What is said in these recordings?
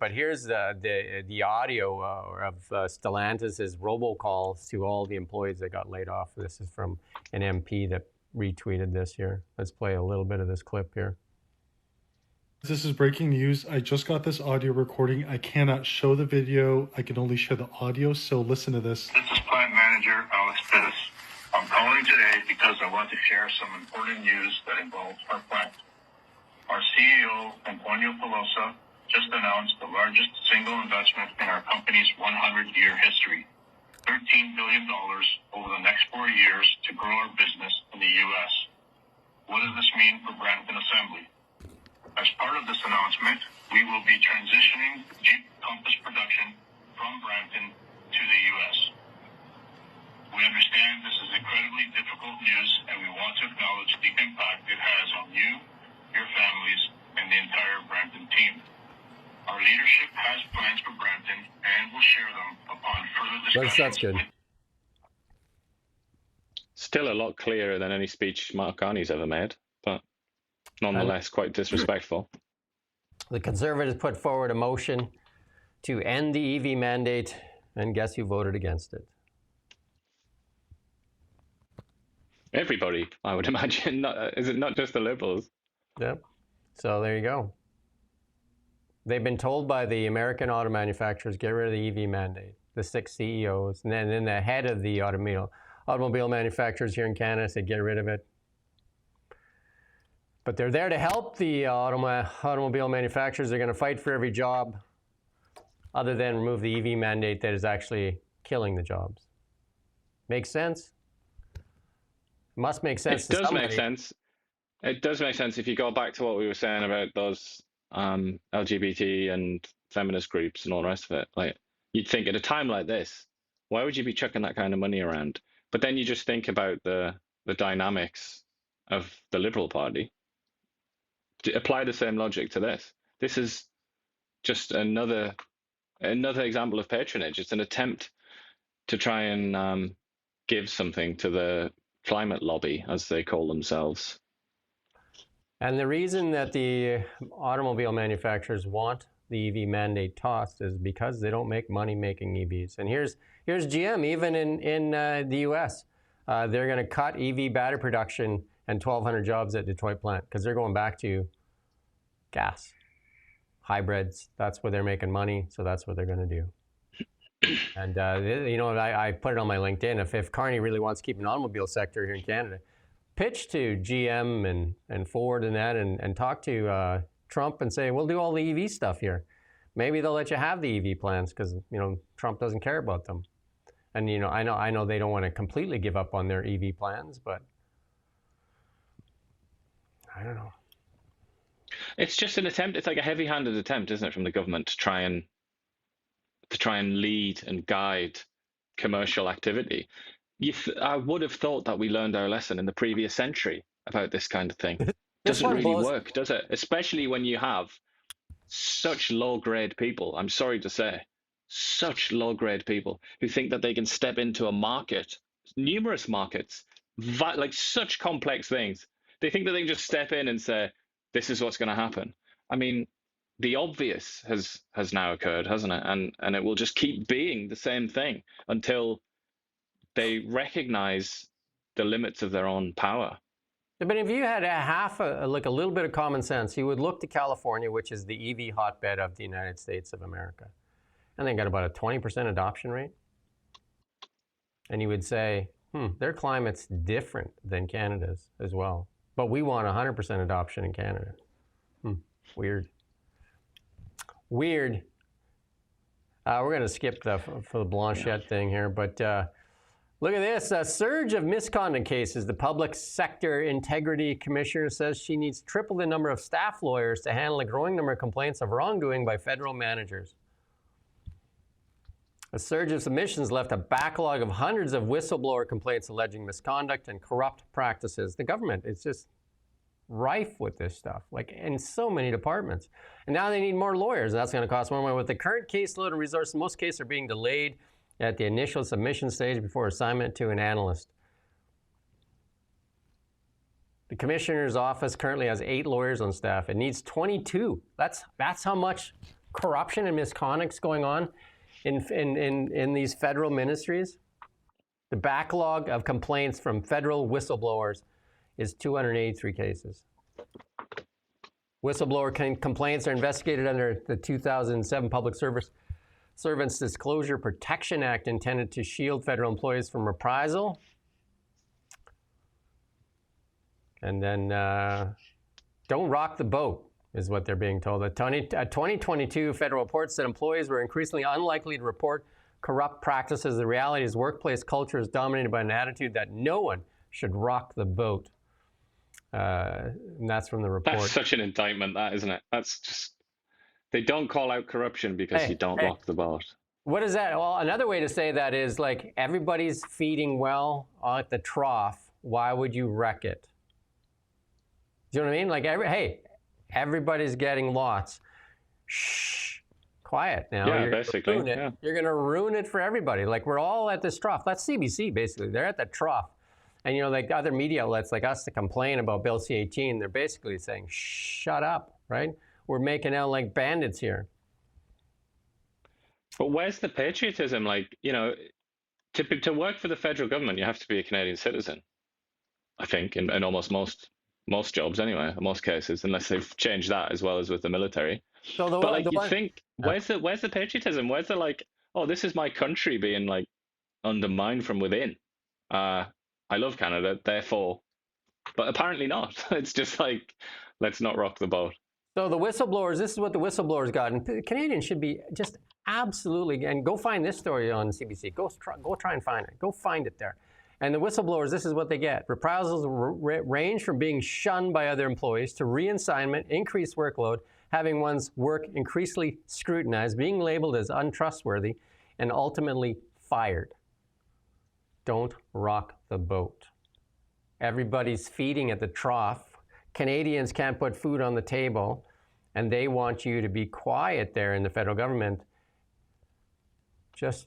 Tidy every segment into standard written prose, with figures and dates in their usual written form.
But here's the audio of Stellantis' robocalls to all the employees that got laid off. This is from an MP that retweeted this here. Let's play a little bit of this clip here. This is breaking news. I just got this audio recording. I cannot show the video. I can only share the audio, so listen to this. This is Plant Manager Alex Pettis. I'm calling today because I want to share some important news that involves our plant. Our CEO, Antonio Pelosa, just announced the largest single investment in our company's 100-year history, $13 billion over the next 4 years to grow our business in the U.S. What does this mean for Brampton Assembly? As part of this announcement, we will be transitioning Jeep Compass production from Brampton to the U.S. We understand this is incredibly difficult news, and we want to acknowledge the impact it has on you, your families, and the entire Brampton team. Our leadership has plans for Brampton and will share them upon further discussions. That's good. Still a lot clearer than any speech Mark Carney's ever made, but nonetheless quite disrespectful. The Conservatives put forward a motion to end the EV mandate, and guess who voted against it? Everybody, I would imagine. Is it not just the Liberals? Yep. So there you go. They've been told by the American auto manufacturers, get rid of the EV mandate. The 6 CEOs, and then the head of the automobile manufacturers here in Canada said, get rid of it. But they're there to help the automobile manufacturers. They're going to fight for every job other than remove the EV mandate that is actually killing the jobs. Makes sense? Must make sense to somebody. Make sense. It does make sense if you go back to what we were saying about those LGBT and feminist groups and all the rest of it. Like, you'd think at a time like this, why would you be chucking that kind of money around? But then you just think about the dynamics of the Liberal Party. To apply the same logic to this. This is just another example of patronage. It's an attempt to try and give something to the climate lobby, as they call themselves. And the reason that the automobile manufacturers want the EV mandate tossed is because they don't make money making EVs. And here's GM, even in the US. They're going to cut EV battery production and 1,200 jobs at Detroit plant because they're going back to gas, hybrids. That's where they're making money, so that's what they're going to do. And, I put it on my LinkedIn. If Carney really wants to keep an automobile sector here in Canada, pitch to GM and Ford and that and talk to Trump and say, we'll do all the EV stuff here. Maybe they'll let you have the EV plans because, Trump doesn't care about them. And, I know they don't want to completely give up on their EV plans, but I don't know. It's just an attempt. It's like a heavy-handed attempt, isn't it, from the government to try and lead and guide commercial activity. I would have thought that we learned our lesson in the previous century about this kind of thing. Doesn't really work, does it? Especially when you have such low-grade people, I'm sorry to say, such low-grade people who think that they can step into a market, numerous markets, like such complex things. They think that they can just step in and say, this is what's going to happen. I mean, the obvious has now occurred, hasn't it? And it will just keep being the same thing until they recognize the limits of their own power. But if you had a little bit of common sense, you would look to California, which is the EV hotbed of the United States of America. And they got about a 20% adoption rate. And you would say, their climate's different than Canada's as well. But we want 100% adoption in Canada. Weird. We're going to skip for the Blanchette thing here, but look at this. A surge of misconduct cases. The Public Sector Integrity Commissioner says she needs triple the number of staff lawyers to handle a growing number of complaints of wrongdoing by federal managers. A surge of submissions left a backlog of hundreds of whistleblower complaints alleging misconduct and corrupt practices. The government is just rife with this stuff, like in so many departments. And now they need more lawyers, and that's going to cost more money. With the current caseload and resources, most cases are being delayed at the initial submission stage before assignment to an analyst. The commissioner's office currently has 8 lawyers on staff. It needs 22. That's how much corruption and misconducts going on in these federal ministries. The backlog of complaints from federal whistleblowers is 283 cases. Whistleblower complaints are investigated under the 2007 Public Servants Disclosure Protection Act, intended to shield federal employees from reprisal. And then don't rock the boat, is what they're being told. A 2022 federal report said employees were increasingly unlikely to report corrupt practices. The reality is workplace culture is dominated by an attitude that no one should rock the boat. And that's from the report. That's such an indictment, that, isn't it? That's just, they don't call out corruption because you don't rock the boat. What is that? Well, another way to say that is like everybody's feeding well at the trough. Why would you wreck it? Do you know what I mean? Like, everybody's getting lots. Shh, quiet now. Yeah, basically. You're going to ruin it for everybody. Like, we're all at this trough. That's CBC, basically. They're at the trough. And, you know, like other media outlets like us to complain about Bill C-18, they're basically saying, shut up, right? We're making out like bandits here. But where's the patriotism? Like, you know, to work for the federal government, you have to be a Canadian citizen, I think, in almost most jobs anyway, in most cases, unless they've changed that as well as with the military. So but like, you think, where's the patriotism? Where's the like, oh, this is my country being like undermined from within? I love Canada, therefore, but apparently not. It's just like, let's not rock the boat. So the whistleblowers, this is what the whistleblowers got. And Canadians should be just absolutely, and go find this story on CBC. Go try and find it. Go find it there. And the whistleblowers, this is what they get. Reprisals range from being shunned by other employees to reassignment, increased workload, having one's work increasingly scrutinized, being labeled as untrustworthy, and ultimately fired. Don't rock the boat. Everybody's feeding at the trough. Canadians can't put food on the table, and they want you to be quiet there in the federal government. Just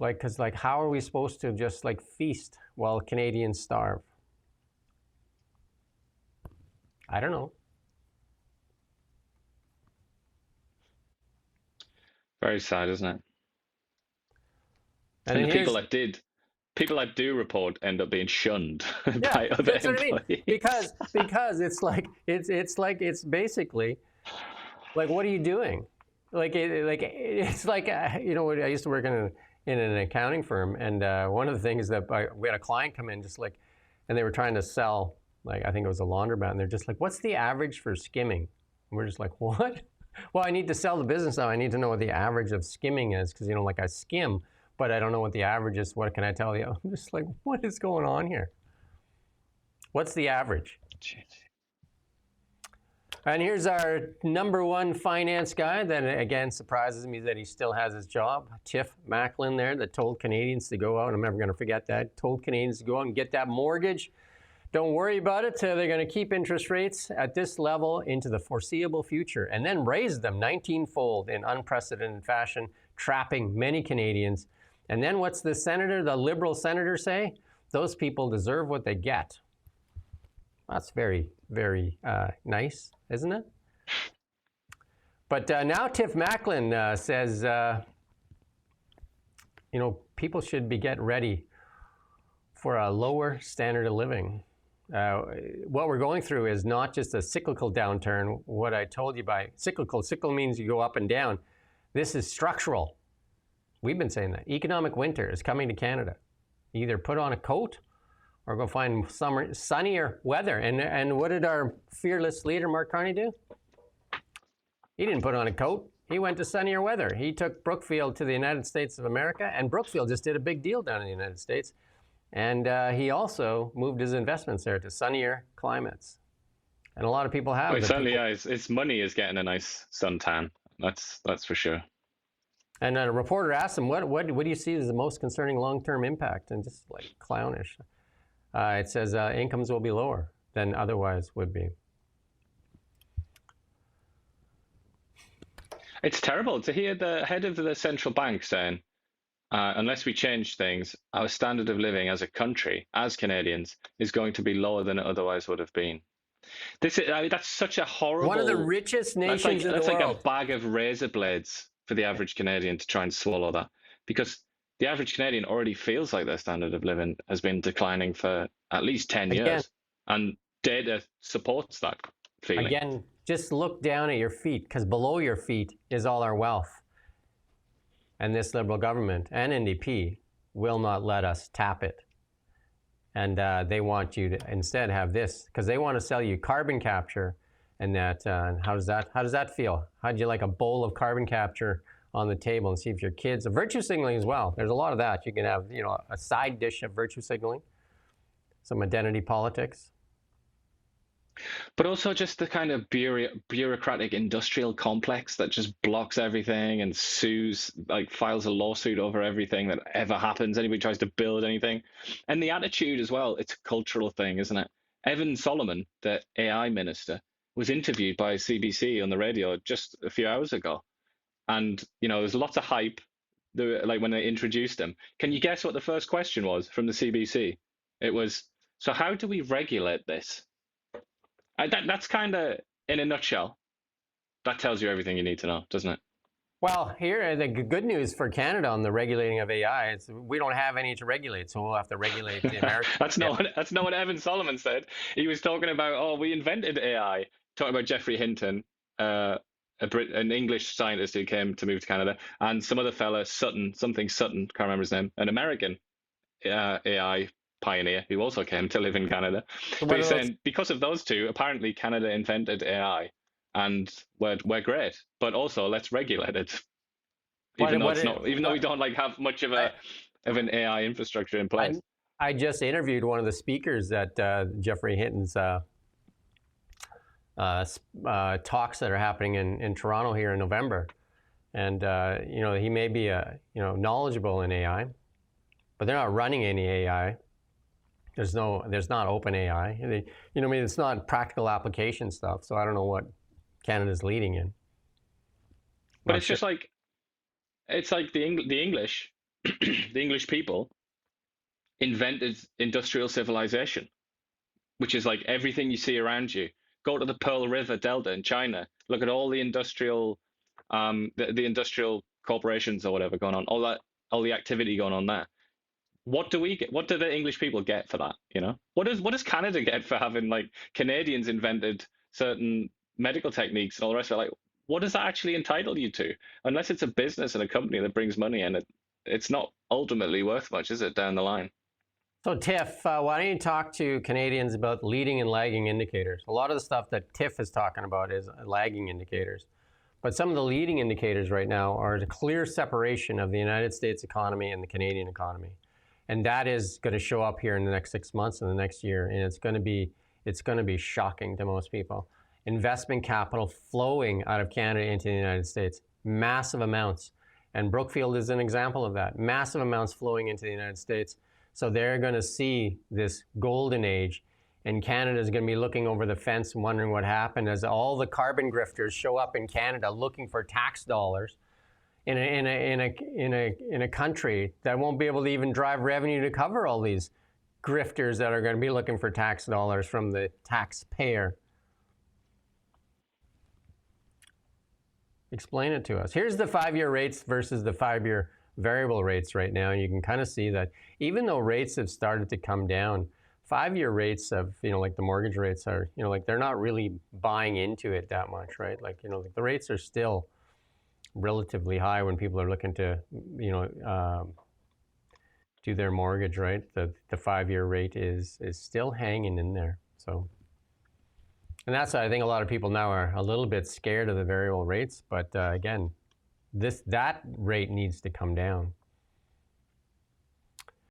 like, because like, how are we supposed to just like feast while Canadians starve? I don't know. Very sad, isn't it? And the people that do report end up being shunned by other that's what employees. I mean. Because it's basically like, what are you doing? It's like you know, I used to work in an accounting firm, and one of the things that we had a client come in just like, and they were trying to sell, like, I think it was a laundromat, and they're just like, what's the average for skimming? And we're just like, what? Well, I need to sell the business now. I need to know what the average of skimming is, because, you know, like, I skim, but I don't know what the average is. What can I tell you? I'm just like, what is going on here? What's the average? Jeez. And here's our #1 finance guy that, again, surprises me that he still has his job. Tiff, Macklem there, that told Canadians to go out. I'm never going to forget that. Told Canadians to go out and get that mortgage. Don't worry about it. They're going to keep interest rates at this level into the foreseeable future, and then raise them 19-fold in unprecedented fashion, trapping many Canadians. And then what's the liberal senator say? Those people deserve what they get. That's very, very nice, isn't it? But now Tiff Macklem says, you know, people should get ready for a lower standard of living. What we're going through is not just a cyclical downturn. What I told you by cyclical means you go up and down. This is structural. We've been saying that. Economic winter is coming to Canada. Either put on a coat or go find sunnier weather. And what did our fearless leader, Mark Carney, do? He didn't put on a coat. He went to sunnier weather. He took Brookfield to the United States of America, and Brookfield just did a big deal down in the United States. And he also moved his investments there to sunnier climates. And a lot of people have. Well, certainly, yeah. Its money is getting a nice suntan. That's for sure. And a reporter asked him, what do you see as the most concerning long-term impact? And just like clownish. It says incomes will be lower than otherwise would be. It's terrible to hear the head of the central bank saying, unless we change things, our standard of living as a country, as Canadians, is going to be lower than it otherwise would have been. This is, I mean, that's such a horrible. One of the richest nations in the world. That's like a bag of razor blades for the average Canadian to try and swallow that, because the average Canadian already feels like their standard of living has been declining for at least 10 years, and data supports that feeling. Again, just look down at your feet, because below your feet is all our wealth. And this Liberal government and NDP will not let us tap it. And they want you to instead have this, because they want to sell you carbon capture. And that, how does that feel? How'd you like a bowl of carbon capture on the table and see if your kids, virtue signaling as well. There's a lot of that. You can have, you know, a side dish of virtue signaling, some identity politics. But also just the kind of bureaucratic industrial complex that just blocks everything and sues, like files a lawsuit over everything that ever happens. Anybody tries to build anything. And the attitude as well, it's a cultural thing, isn't it? Evan Solomon, the AI minister, was interviewed by CBC on the radio just a few hours ago. And, you know, there's lots of hype, like when they introduced him. Can you guess what the first question was from the CBC? It was, so how do we regulate this? That's kind of, in a nutshell, that tells you everything you need to know, doesn't it? Well, here, the good news for Canada on the regulating of AI is we don't have any to regulate, so we'll have to regulate the American. That's not what Evan Solomon said. He was talking about, oh, we invented AI, talking about Geoffrey Hinton, an English scientist who came to move to Canada, and some other fella, Sutton, can't remember his name, an American AI pioneer who also came to live in Canada. So but he's saying because of those two, apparently Canada invented AI, and we're great, but also let's regulate it. Even though we don't like have much of an AI infrastructure in place. I just interviewed one of the speakers at Geoffrey Hinton's talks that are happening in Toronto here in November, and you know, he may be knowledgeable in AI, but they're not running any AI. There's not open AI. You know, I mean, it's not practical application stuff. So I don't know what Canada's leading in. But it's just like, it's like the English, the English people invented industrial civilization, which is like everything you see around you. Go to the Pearl River Delta in China. Look at all the industrial, the industrial corporations or whatever going on. All the activity going on there. What do we get? What do the English people get for that? You know, what does Canada get for having, like, Canadians invented certain medical techniques and all the rest of it? Like, what does that actually entitle you to? Unless it's a business and a company that brings money in, it's not ultimately worth much, is it, down the line? So Tiff, why don't you talk to Canadians about leading and lagging indicators? A lot of the stuff that Tiff is talking about is lagging indicators. But some of the leading indicators right now are a clear separation of the United States economy and the Canadian economy. And that is going to show up here in the next 6 months and the next year. And it's going to be shocking to most people. Investment capital flowing out of Canada into the United States, massive amounts. And Brookfield is an example of that. Massive amounts flowing into the United States. So they're going to see this golden age. And Canada is going to be looking over the fence and wondering what happened as all the carbon grifters show up in Canada looking for tax dollars in a country that won't be able to even drive revenue to cover all these grifters that are going to be looking for tax dollars from the taxpayer. Explain it to us. Here's the 5-year rates versus the 5-year variable rates right now. And you can kind of see that even though rates have started to come down, 5-year rates of, like the mortgage rates are, like they're not really buying into it that much, right? Like, like the rates are still relatively high when people are looking to, do their mortgage, right? The 5-year rate is still hanging in there. So, and that's why I think a lot of people now are a little bit scared of the variable rates. But again, that rate needs to come down.